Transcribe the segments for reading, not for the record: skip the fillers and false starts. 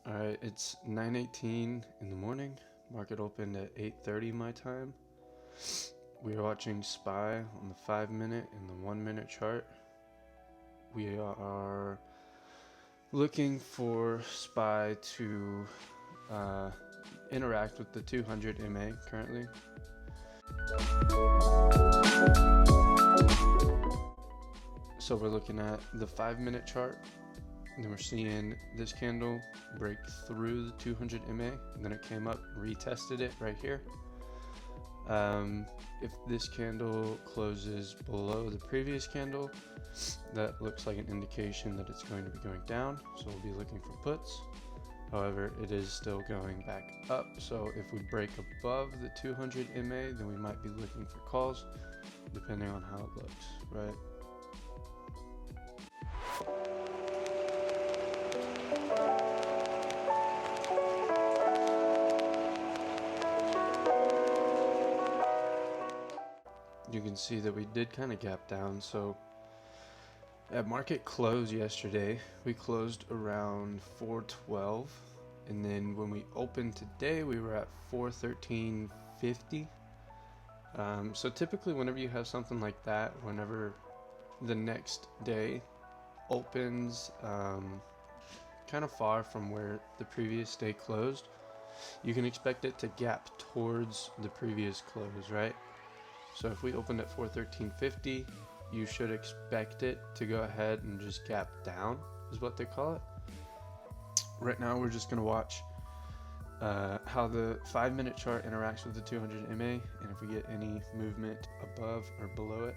Alright, it's 9:18 in the morning. Market opened at 8:30 my time. We are watching SPY on the 5-minute and the 1-minute chart. We are looking for SPY to interact with the 200 MA currently. So we're looking at the 5-minute chart. And then we're seeing this candle break through the 200 MA, and then it came up, retested it right here. If this candle closes below the previous candle, that looks like an indication that it's going to be going down, so we'll be looking for puts. However, it is still going back up, so if we break above the 200 MA, then we might be looking for calls, depending on how it looks, right? You can see that we did kind of gap down. So at market close yesterday, we closed around 412, and then when we opened today, we were at 413.50. So typically whenever you have something like that, whenever the next day opens kind of far from where the previous day closed, you can expect it to gap towards the previous close, right? So if we opened at 413.50, you should expect it to go ahead and just gap down, is what they call it. Right now we're just going to watch how the 5-minute chart interacts with the 200 MA, and if we get any movement above or below it.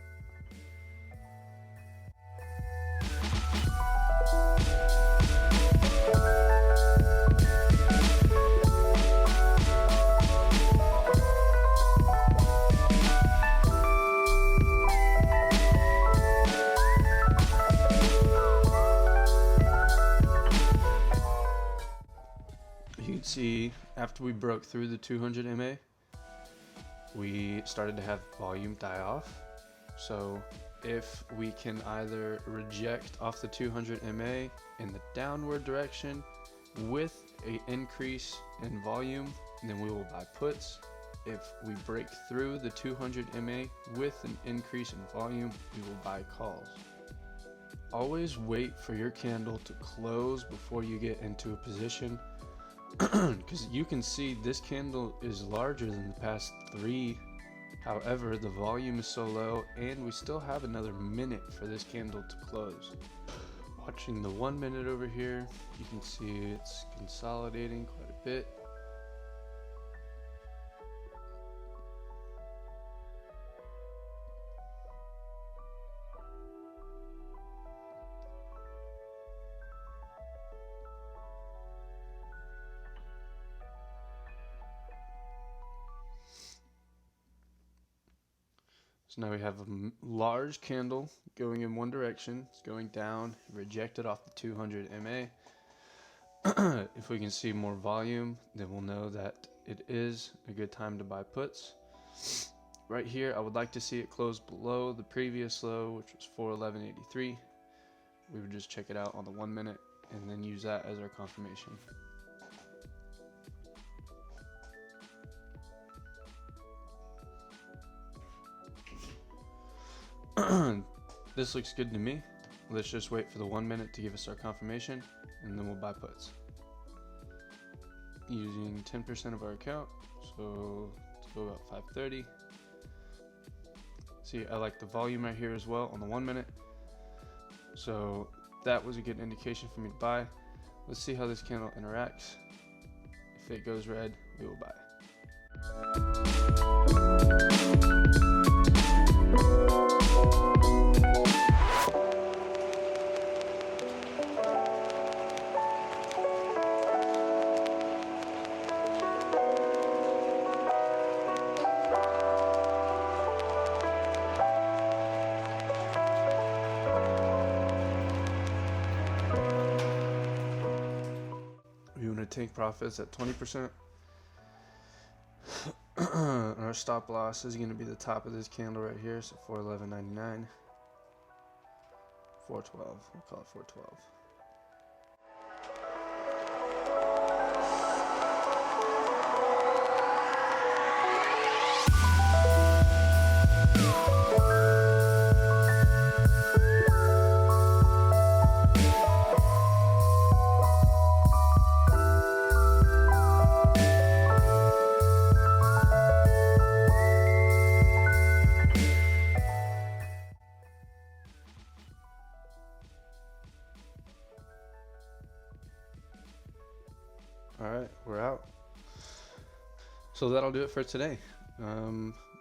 You can see after we broke through the 200 MA, we started to have volume die off. So if we can either reject off the 200 MA in the downward direction with an increase in volume, then we will buy puts. If we break through the 200 MA with an increase in volume, we will buy calls. Always wait for your candle to close before you get into a position, because you can see this candle is larger than the past 3. However, the volume is so low, and we still have another minute for this candle to close. Watching the 1 minute over here, you can see it's consolidating quite a bit. So now we have a large candle going in one direction. It's going down, rejected off the 200 MA. If we can see more volume, then we'll know that it is a good time to buy puts. Right here, I would like to see it close below the previous low, which was 411.83. We would just check it out on the 1 minute and then use that as our confirmation. This looks good to me. Let's just wait for the 1 minute to give us our confirmation, and then we'll buy puts. Using 10% of our account, so let's go about 530. See, I like the volume right here as well on the 1 minute. So that was a good indication for me to buy. Let's see how this candle interacts. If it goes red, we will buy. We want to take profits at 20%. Our stop loss is going to be the top of this candle right here, so 411.99. 412, we'll call it 412. All right, we're out. So that'll do it for today.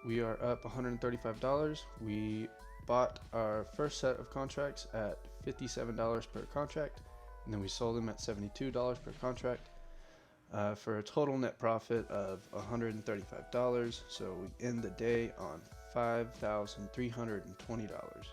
We are up $135. We bought our first set of contracts at $57 per contract, and then we sold them at $72 per contract, for a total net profit of $135. So we end the day on $5,320.